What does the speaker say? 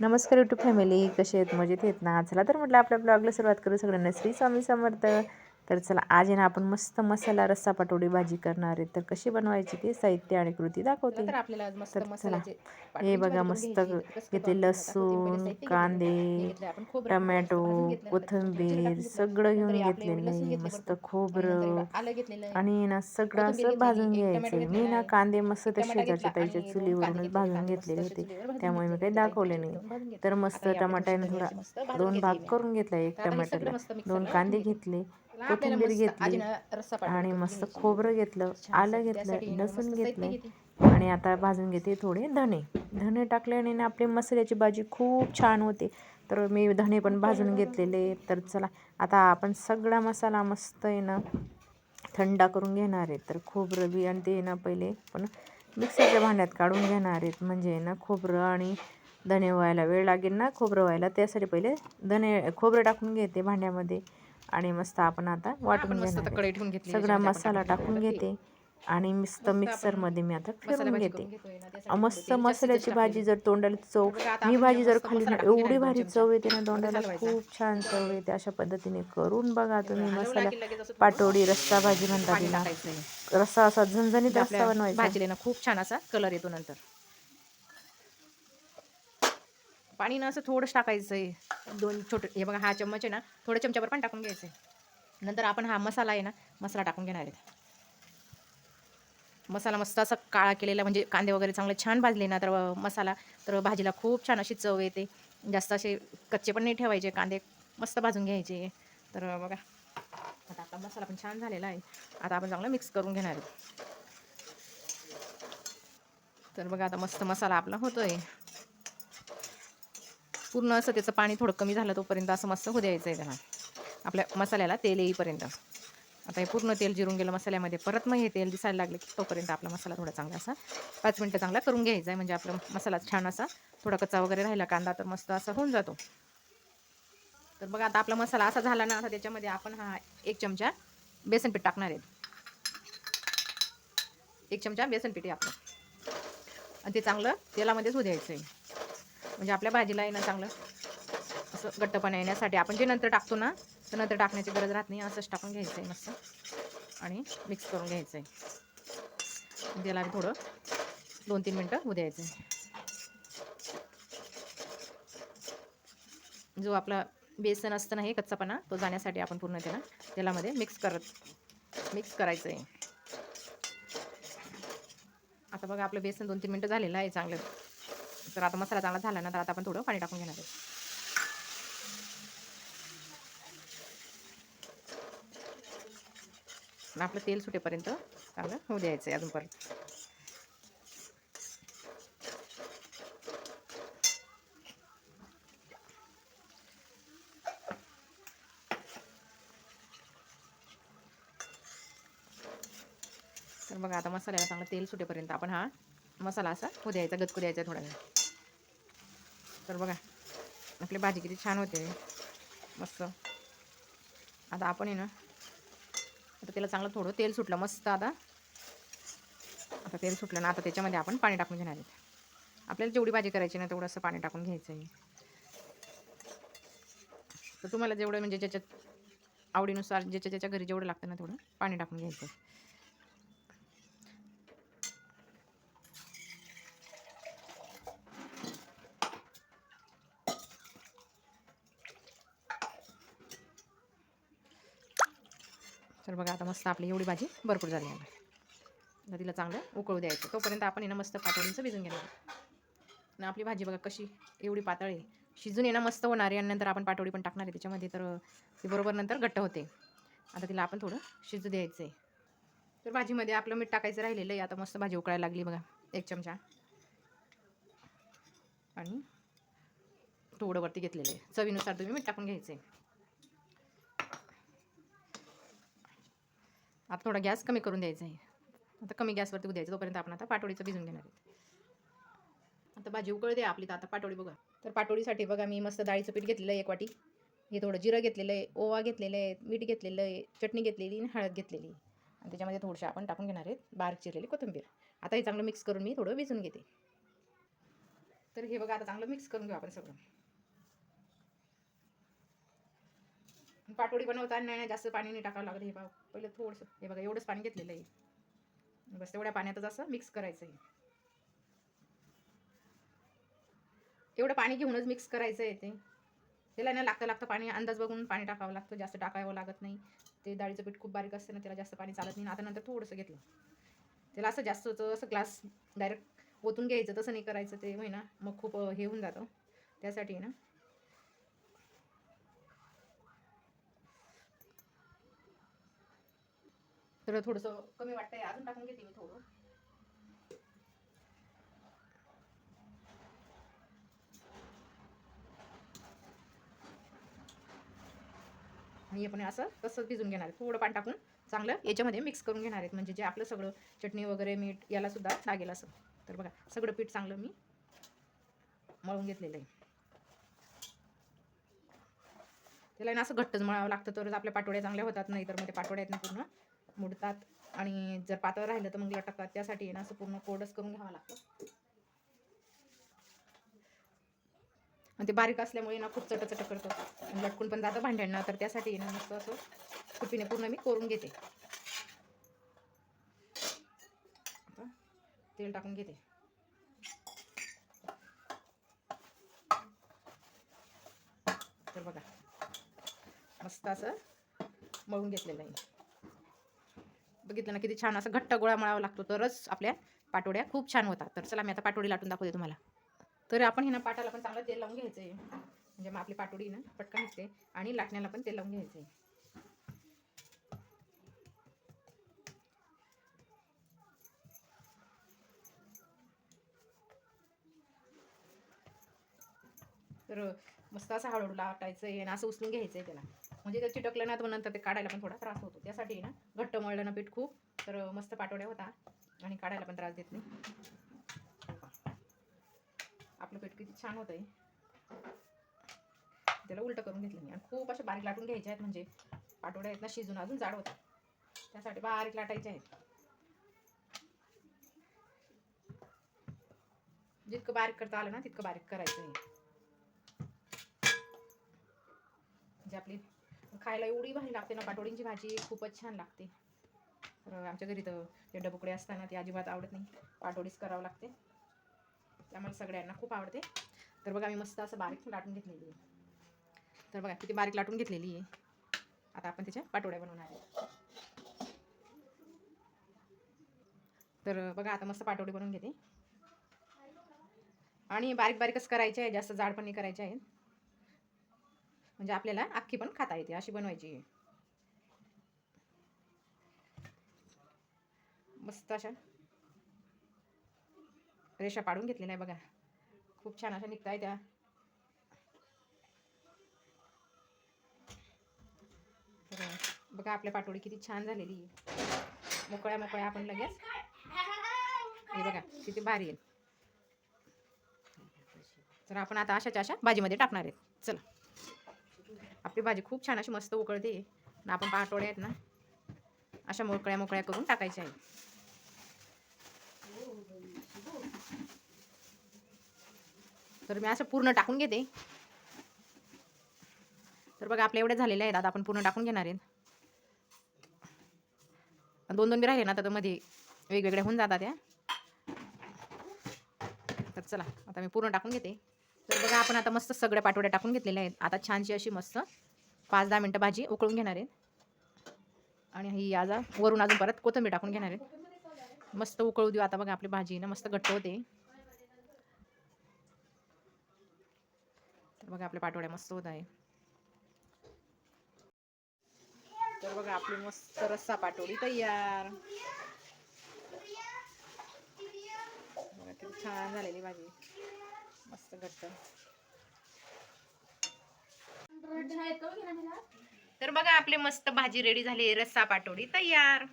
नमस्कार YouTube family, कसे आहेत? मजेत आहेत ना? चला तर म्हटलं आपल्या ब्लॉगला सुरुवात करू. सगळ्यांना श्री स्वामी समर्थ. तर चला आज आहे ना आपण मस्त मसाला रस्सा पाटोडी भाजी करणार आहे. तर कशी बनवायची ते साहित्य आणि कृती चला दाखवते. तर आपल्याला आज तर मस्त चला, मसाल्याचे हे पाटोडींची बघा भाजी करून मस्त घ्यायची. तर कसं करतो घेतले आपण बघा. आता पहिले लसूण, साहित्य घेतलेलं आहे. हे कांदे, घेतलं आपण खोबरं, टमॅटो, मस्त भाजून घेतलं. नंतर त्याच्यामध्ये जिरं कोथिंबीर टाकून घेतलं. सगळं नंतर हे घेऊन आपलं एवढे घेतलेलं लसूण आहे. घेतले मस्त भरपूर आणि नंतर एवढं खोबरं आलं घेतलेलं आहे, आणि ना सगळं कोथिंबीर असं घेतलेली, भाजून एक घ्यायचं टोमॅटो आहे. मी घेतलेला ना आहे, कांदे मस्त एक त्या टमाटा घेतला शेजारच्या ताईच्या आणि 2 कांदे चुलीवरूनच घेतलेले. भाजून कांदे मस्त घेतलेले असे होते. चुलीवर भाजून त्यामुळे मी घेतलेले काही होते. जरा 1 दाखवले मिनिट नाही. ठेवून भाजून घेतले. तर आता मस्त हे आपली थोडीशी टमाट्याने धने थोडा अशी मस्त भाजून 2 घेते भाग मी आता. करून घेतला. एक तर आता हे टमाट्याला सगळं मस्त 2 मिक्सरला वाटून कांदे घेते. घेतले, चला आपल्याला कोथिंबीर मस्त आज घेतली ना रस्सा पाटोडी आणि करून मस्त घ्यायची आहे खोबरं घेतलं, आलं छानसं. घेतलं, त्यासाठी ना लसूण मस्त साहित्य घेतलं घेते. आणि आता भाजून घेते थोडे धणे. धणे टाकल्याने ना आपली मसाल्याची भाजी खूप छान होते. तर मी धणे पण भाजून घेतलेले. तर चला आता आपण सगळा मसाला मस्त आहे ना थंडा करून घेणार आहे. तर खोबरं बी आणि ते ना पहिले पण मिक्सरच्या भांड्यात काढून घेणार आहेत. म्हणजे ना खोबरं आणि धणे व्हायला वेळ लागेल ना खोबरं व्हायला, त्यासाठी पहिले खोबरं टाकून घेते भांड्यामध्ये आणि मस्त आपण आता आपण वाटून मस्त घेणार आता आहे. कढई ठेवून घेतली, सगळा त्याच्यामध्ये आपण मसाला टाकून घेतोय टाकून बघा तेल. घेते आणि मस्त मस्त आपण मिक्सरमध्ये मी आता मसाला फिरून भाजी घेते. करून घेतोय ना, त्यासाठी थोडं मस्त तेल जास्तीतच मसाल्याची टाकलेलं भाजी आहे. जर तोंडाला चव, तर बघा आता मी आपण आहे ना भाजी जर मस्त खाल्ली ना मसाला टाकून घेणार एवढी आहे 2 भारी चमचा. चव येते ना मध्येच तोंडाला, हलवायचा. खूप छान चव येते. अशा पद्धतीने करून बघा हे बघा तुम्ही. हलवला मसाला की लगेच असं थोडं पाटोडी रस्सा भाजी म्हणतात पाणी तिला. टाकायचं आहे. रस्सा असा झणझणीत म्हणजे रस्सा आपल्या बनवायचा. भाजीला ना खूप छान असा कलर येतो नंतर. पाणी ना असं थोडंच टाकायचं आहे. 2 छोटे हे बघा हा चम्मच आहे ना, थोड्या चमच्याभर पाणी टाकून घ्यायचं आहे. नंतर आपण हा मसाला आहे ना, मसाला टाकून घेणार आहे. मसाला मस्त असा काळा केलेला म्हणजे कांदे वगैरे चांगले छान भाजले ना, तर मसाला तर भाजीला खूप छान अशी चव येते. जास्त असे कच्चे पण नाही ठेवायचे कांदे, मस्त भाजून घ्यायचे. तर बघा आता आपला मसाला पण छान झालेला आहे. आता आपण चांगला मिक्स करून घेणार आहे. तर बघा आता मस्त मसाला आपला होतोय. पूर्ण असं त्याचं पाणी थोडं कमी झालं तोपर्यंत असं मस्त होऊ द्यायचं आहे त्याला. आपल्या मसाल्याला तेल येईपर्यंत. आता हे पूर्ण तेल जिरून गेलं मसाल्यामध्ये. परत मग हे तेल दिसायला लागले की तोपर्यंत आपला मसाला थोडा चांगला असा 5 मिनिटं चांगला करून घ्यायचा आहे. म्हणजे आपला मसाला छान असा थोडा कच्चा वगैरे राहिला कांदा तर मस्त असा होऊन जातो. तर बघा आता आपला मसाला असा झाला ना, आता त्याच्यामध्ये आपण हा 1 चमचा बेसन पीठ टाकणार आहे. 1 चमचा बेसन पीठ आहे आपलं आणि ते चांगलं तेलामध्येच होऊ द्यायचं आहे. म्हणजे आपल्या भाजीला आहे ना चांगलं असं घट्टपणा येण्यासाठी आपण जे नंतर टाकतो ना, तर नंतर टाकण्याची गरज राहत नाही. असंच टाकून घ्यायचं आहे मस्त आणि मिक्स करून घ्यायचं आहे. त्याला थोडं 2-3 मिनटं होऊ द्यायचं आहे. जो आपला बेसन असतं ना, हे कच्चापणा तो जाण्यासाठी आपण पूर्ण त्याला तेलामध्ये मिक्स करायचं आहे. आता बघा आपलं बेसन 2-3 मिनटं झालेलं आहे चांगलं. तर आता मसाला चांगला झाला ना, तर आता आपण थोडं पाणी टाकून घेणार आहे. आपलं तेल सुटेपर्यंत चांगलं होऊ द्यायचं आहे अजून परत. तर बघा आता मसाल्याला चांगलं तेल सुटेपर्यंत आपण हा मसाला असा होऊ द्यायचा, गचकू द्यायचा थोडा वेळ. तर बघा आपली भाजी किती छान होते मस्त. आता आपण आहे ना, आता त्याला चांगलं थोडं तेल सुटलं मस्त. आता तेल सुटलं ना, आता त्याच्यामध्ये आपण पाणी टाकून घेणार आहे. आपल्याला जेवढी भाजी करायची ना तेवढंसं पाणी टाकून घ्यायचं आहे. तर तुम्हाला जेवढं म्हणजे ज्याच्या आवडीनुसार ज्याच्या घरी जेवढं लागतं ना तेवढं पाणी टाकून घ्यायचं. तर बघा आता मस्त आपली एवढी भाजी भरपूर झाली आहे. तर तिला चांगलं उकळू द्यायचं. तोपर्यंत आपण ना मस्त पातोडींचं भिजून घेणार. आणि आपली भाजी बघा कशी एवढी पातळ आहे. शिजून ना मस्त होणार आहे आणि नंतर आपण पाटोडी पण टाकणार आहे त्याच्यामध्ये. तर ती बरोबर नंतर घट्ट होते. आता तिला आपण थोडं शिजू द्यायचं आहे. तर भाजीमध्ये आपलं मीठ टाकायचं राहिलेलं आहे. आता मस्त भाजी उकळायला लागली बघा. 1 चमचा आणि थोडं वरती घेतलेलं आहे. चवीनुसार तुम्ही मीठ टाकून घ्यायचं आहे. आता थोडा गॅस कमी करून द्यायचा आहे. आता कमी गॅसवरती द्यायचं. तोपर्यंत आपण आता पाटोडीचं भिजून घेणार आहे. आता भाजी उकळते आपली. तर आता पाटोडी बघा. तर पाटोडीसाठी बघा मी मस्त डाळीचं पीठ घेतलेलं आहे 1 वाटी. हे थोडं जिरं घेतलेलं आहे, ओवा घेतलेलं आहे, मीठ घेतलेलं आहे, चटणी घेतलेली आणि हळद घेतलेली. आणि त्याच्यामध्ये थोडीशी आपण टाकून घेणार आहेत बारीक चिरलेली कोथिंबीर. आता हे चांगलं मिक्स करून मी थोडं भिजून घेते. तर हे बघा आता चांगलं मिक्स करून घेऊ आपण सगळं. पाटोडी बनवताना नाही जास्त पाणी नाही टाकावं लागत. हे बघा पहिलं थोडंसं, हे बघा एवढंच पाणी घेतलेलं आहे. बस तेवढ्या पाण्यातच असं मिक्स करायचं आहे. एवढं पाणी घेऊनच मिक्स करायचं आहे ते. त्याला नाही लागतं पाणी अंदाज बघून पाणी टाकावं लागतं. जास्त टाकावं लागत नाही. ते डाळीचं पीठ खूप बारीक असतं ना, त्याला जास्त पाणी चालत नाही. आता नंतर थोडंसं घेतलं त्याला असं जास्त असं ग्लास डायरेक्ट ओतून घ्यायचं तसं नाही करायचं. ते होई ना मग खूप हे होऊन जातं. त्यासाठी ना तर थोडंसं कमी वाटतंय, अजून टाकून घेते मी थोडं. आणि आपण असं तसंच भिजून घेणार आहे. थोडं पाणी टाकून चांगलं याच्यामध्ये मिक्स करून घेणार आहेत, म्हणजे जे आपलं सगळं चटणी वगैरे मीठ याला सुद्धा लागेल असं. तर बघा सगळं पीठ चांगलं मी मळून घेतलेलं आहे. त्याला ना असं घट्टच मळावं लागतं, तरच आपल्या पाटोड्या चांगल्या होतात. नाही तर मग ते पाटोड्या आहेत ना पूर्ण मुडतात आणि जर पातळ राहिलं तर मग लटकतात. त्यासाठी ना असं पूर्ण कोरडच करून घ्यावं लागतं. आणि ते बारीक असल्यामुळे ना खूप चटचट करतं, लटकून पण जातं भांड्यांना. तर त्यासाठी ना मस्त असं खुपीने पूर्ण मी कोरून घेते. आता तेल टाकून घेते. तर बघा मस्त असं मळून घेतलेलं आहे. बघितलं ना किती छान असं घट्ट गोळा मळावा लागतो, तरच आपल्या पाटोड्या खूप छान होतात. तर चला मी आता पाटोडी लाटून दाखवते तुम्हाला. तर आपण हे ना पाटाला पण चांगलं तेल लावून घ्यायचं आहे, म्हणजे मग आपली पाटोडी ना पटकन निघते. आणि लाटण्याला पण तेल लावून घ्यायचं आहे. तर मस्त असं हळूहळू लाटायचं आहे आणि असं उचलून घ्यायचं आहे त्याला. म्हणजे ते चिटकलं ना तर नंतर ते काढायला पण थोडा त्रास होतो. त्यासाठी ना घट्ट मळलं ना पीठ खूप, तर मस्त पाटोड्या होता आणि काढायला पण त्रास देत नाही. आपलं पीठ किती छान होतं आहे. त्याला उलटं करून घेतलं मी आणि खूप अशा बारीक लाटून घ्यायच्या आहेत, म्हणजे पाटोड्या आहेत ना शिजून अजून जाड होतात. त्यासाठी बारीक लाटायच्या आहेत. जितकं बारीक करता आलं ना तितकं बारीक करायचं आहे. म्हणजे आपली खायला एवढी भारी लागते ना पाटोडींची भाजी, खूपच छान लागते. तर आमच्या घरी तर ते डबुकडे असताना ते अजिबात आवडत नाही, पाटोडीच करावं लागते. त्यामुळे सगळ्यांना खूप आवडते. तर बघा मी मस्त असं बारीक लाटून घेतलेली आहे. तर बघा किती बारीक लाटून घेतलेली आहे. आता आपण त्याच्या पाटोड्या बनवणार आहे. तर बघा आता मस्त पाटोडी बनवून घेते. आणि बारीक बारीकच करायचे आहे, जास्त जाड पण नाही करायचे आहे. म्हणजे आपल्याला अख्खी पण खाता येते अशी बनवायची आहे. मस्त अशा रेषा पाडून घेतलेल्या आहे बघा, खूप छान अशा निघताय त्या. बघा आपल्या पाटोडी किती छान झालेली आहे. मोकळ्या मोकळ्या आपण लगेच, हे बघा किती भारी आहे. तर आपण आता अशाच्या अशा भाजीमध्ये टाकणार आहेत. चला आपली भाजी खूप छान अशी मस्त उकळते ना. आपण पाटोड्या आहेत ना अशा मोकळ्या मोकळ्या करून टाकायच्या आहेत. तर मी असं पूर्ण टाकून घेते. तर बघा आपल्या एवढ्या झालेल्या आहेत. आता आपण पूर्ण टाकून घेणार आहेत. दोन दोन बी राहिले ना तर मध्ये वेगवेगळ्या होऊन जातात त्या. तर चला आता मी पूर्ण टाकून घेते. तर बघा आपण आता मस्त सगळ्या पाटोड्या टाकून घेतलेल्या आहेत. आता छानशी अशी मस्त 5-10 मिनटं भाजी उकळून घेणार आहेत. आणि ही आज वरून अजून परत कोथिंबीर टाकून घेणार आहेत. मस्त उकळू देऊ आता. बघा आपली भाजी ना मस्त घट्ट होते. तर बघा आपल्या पाटोड्या मस्त होत आहे. तर बघा आपली मस्त रस्सा पाटोडी तयार. बघा किती छान झालेली भाजी, मस्त घट्ट. तर बघा आपली मस्त भाजी रेडी झाली, रस्सा पाटोडी तयार.